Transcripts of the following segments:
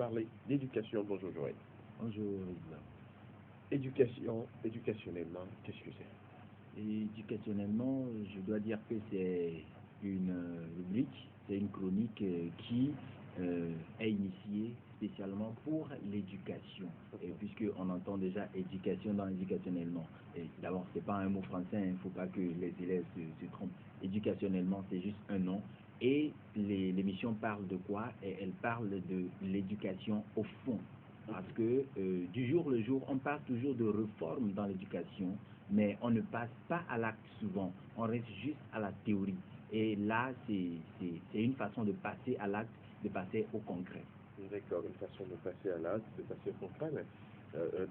parler d'éducation. Bonjour Joël. Bonjour. Éducationnellement, qu'est-ce que c'est? Éducationnellement, je dois dire que c'est une rubrique, c'est une chronique qui est initiée spécialement pour l'éducation. Et puisqu'on entend déjà éducation dans éducationnellement. Et d'abord, c'est pas un mot français, il ne faut pas que les élèves se trompent. Éducationnellement, c'est juste un nom. Et l'émission parle de quoi? Et elle parle de l'éducation au fond. Parce que du jour le jour, on parle toujours de réforme dans l'éducation, mais on ne passe pas à l'acte souvent, on reste juste à la théorie. Et là, c'est une façon de passer à l'acte, de passer au concret. D'accord, une façon de passer à l'acte, de passer au concret, mais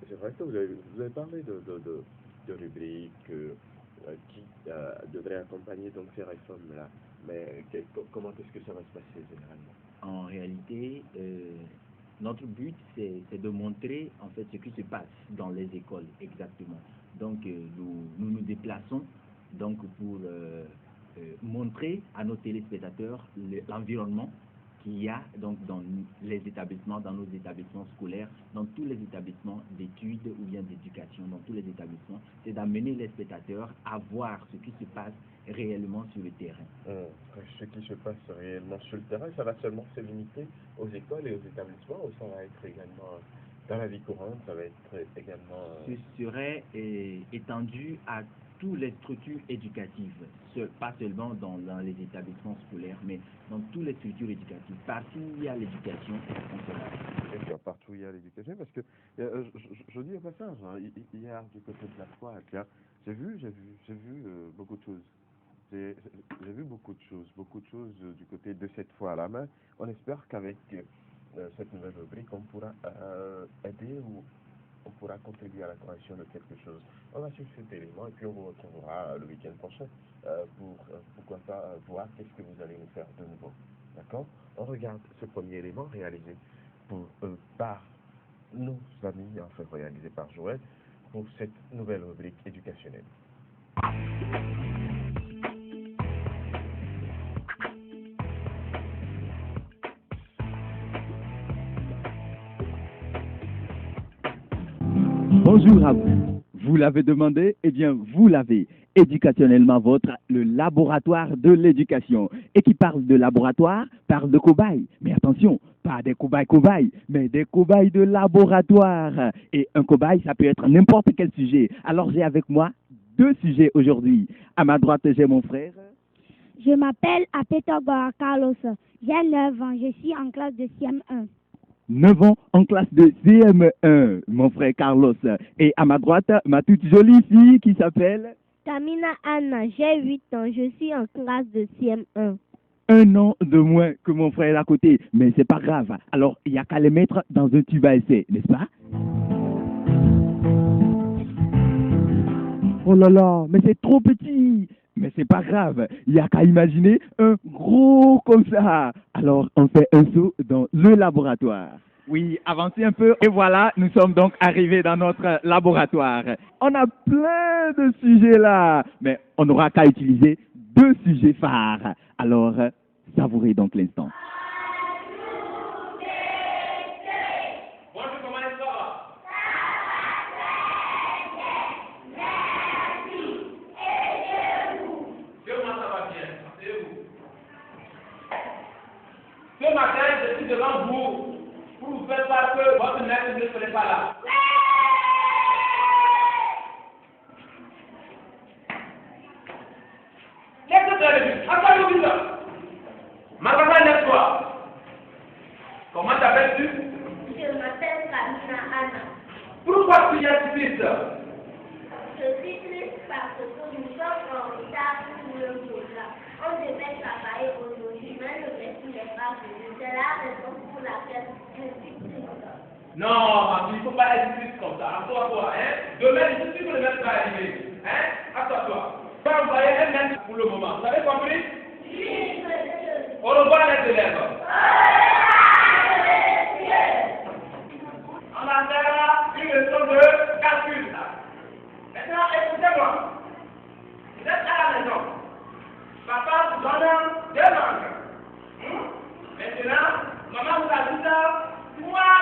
c'est vrai que vous avez parlé de rubriques qui devraient accompagner donc ces réformes-là. Mais comment est-ce que ça va se passer généralement? En réalité, notre but, c'est de montrer en fait ce qui se passe dans les écoles exactement. Donc, nous déplaçons donc pour montrer à nos téléspectateurs l'environnement qu'il y a donc dans les établissements, dans nos établissements scolaires, dans tous les établissements d'études ou bien d'éducation, dans tous les établissements, c'est d'amener les spectateurs à voir ce qui se passe réellement sur le terrain. Ce qui se passe réellement sur le terrain, ça va seulement se limiter aux écoles et aux établissements, ou ça va être également dans la vie courante, ça va être également... Ce serait étendu à toutes les structures éducatives, pas seulement dans les établissements scolaires, mais dans toutes les structures éducatives. Partout où il y a l'éducation, on sera. D'accord, partout où il y a l'éducation, parce que je dis au passage, hein, hier du côté de la Croix, j'ai vu beaucoup de choses. J'ai vu beaucoup de choses du côté de cette fois-là, mais on espère qu'avec cette nouvelle rubrique, on pourra aider ou on pourra contribuer à la correction de quelque chose. On va suivre cet élément et puis on vous retrouvera le week-end prochain pour, pourquoi pas, voir qu'est-ce que vous allez nous faire de nouveau. D'accord? On regarde ce premier élément réalisé par nos amis, enfin réalisé par Joël, pour cette nouvelle rubrique éducationnelle. Bonjour à vous. Vous l'avez demandé, eh bien vous l'avez. Éducationnellement votre, le laboratoire de l'éducation. Et qui parle de laboratoire, parle de cobayes. Mais attention, pas des cobayes, mais des cobayes de laboratoire. Et un cobaye, ça peut être n'importe quel sujet. Alors j'ai avec moi 2 sujets aujourd'hui. À ma droite, j'ai mon frère. Je m'appelle Apetogora Carlos. J'ai 9 ans. Je suis en classe de CM1. 9 ans en classe de CM1, mon frère Carlos. Et à ma droite, ma toute jolie fille qui s'appelle Tamina Anna, j'ai 8 ans. Je suis en classe de CM1. 1 an de moins que mon frère à côté, mais c'est pas grave. Alors, il n'y a qu'à les mettre dans un tube à essai, n'est-ce pas? Oh là là, mais c'est trop petit. Mais c'est pas grave, il n'y a qu'à imaginer un gros comme ça. Alors, on fait un saut dans le laboratoire. Oui, avancez un peu. Et voilà, nous sommes donc arrivés dans notre laboratoire. On a plein de sujets là, mais on n'aura qu'à utiliser 2 sujets phares. Alors, savourez donc l'instant. Ce matin, je suis devant vous pour vous faire part que votre maître ne serait pas là. Laissez-moi le but. Attends-nous vite. Magasin, lève-toi. Comment t'appelles-tu? Je m'appelle Tamina Anna. Pourquoi tu es triste? Je suis triste parce que nous sommes en retard pour le programme. On devait travailler aujourd'hui, mais le maître n'est pas venu. C'est la raison pour laquelle je suis triste. Non, il ne faut pas être triste comme ça. Assois-toi, hein. Demain, je suis sûr que le maître va arriver. Hein? Assois-toi. Tu vas envoyer un maître pour le moment. Vous avez compris? Oui, monsieur. Au revoir, les élèves. On va faire une leçon de calcul. Maintenant, écoutez-moi. Vous êtes à la maison. Papa vous donne 2 langues. Maintenant, maman vous a dit ça. Moi,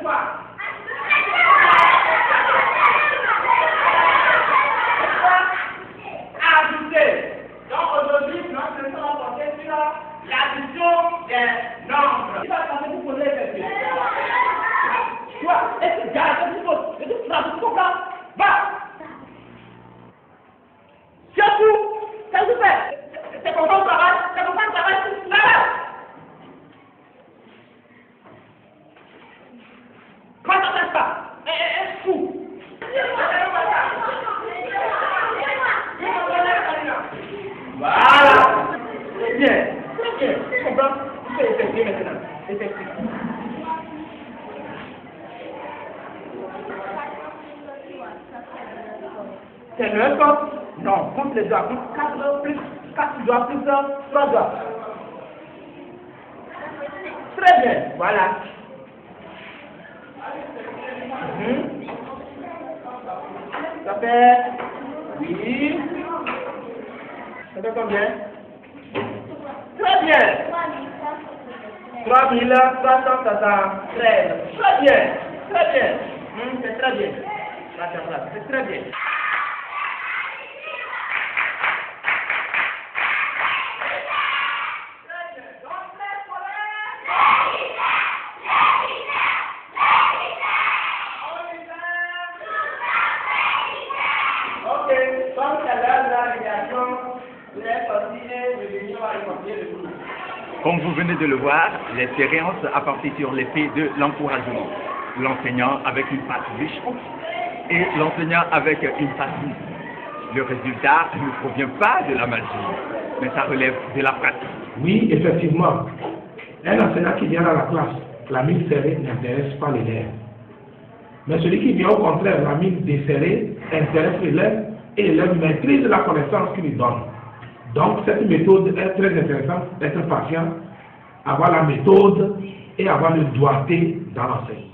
quoi? Ajouter. Donc aujourd'hui, notre leçon va porter sur l'addition des nombres. Il va commencer pour poser les questions. Toi, est-ce que gars, qu'est-ce que tu poses? Et tu frappes, tu comprends? Va! Surtout, qu'est-ce que tu fais? C'est ton travail, c'est ton travail, là! Comment ça ne pas? Fou! Voilà! Très bien, très bien. Tu comprends? Tu peux effectuer maintenant. Effectue. C'est le compte? Non, compte les doigts. Compte 4 plus 4 doigts plus 3 doigts. Très bien, voilà. Ça fait... Oui. Ça fait combien? Très bien. 3373. Très bien. Très bien. C'est très bien. C'est très bien. Comme vous venez de le voir, l'expérience a porté sur l'effet de l'encouragement. L'enseignant avec une face riche et l'enseignant avec une face libre. Le résultat ne provient pas de la magie, mais ça relève de la pratique. Oui, effectivement. Un enseignant qui vient dans la classe, la mine serrée n'intéresse pas l'élève. Mais celui qui vient au contraire, la mine desserrée, intéresse l'élève et l'élève maîtrise la connaissance qu'il lui donne. Donc cette méthode est très intéressante, être patient, avoir la méthode et avoir le doigté dans l'enseignement.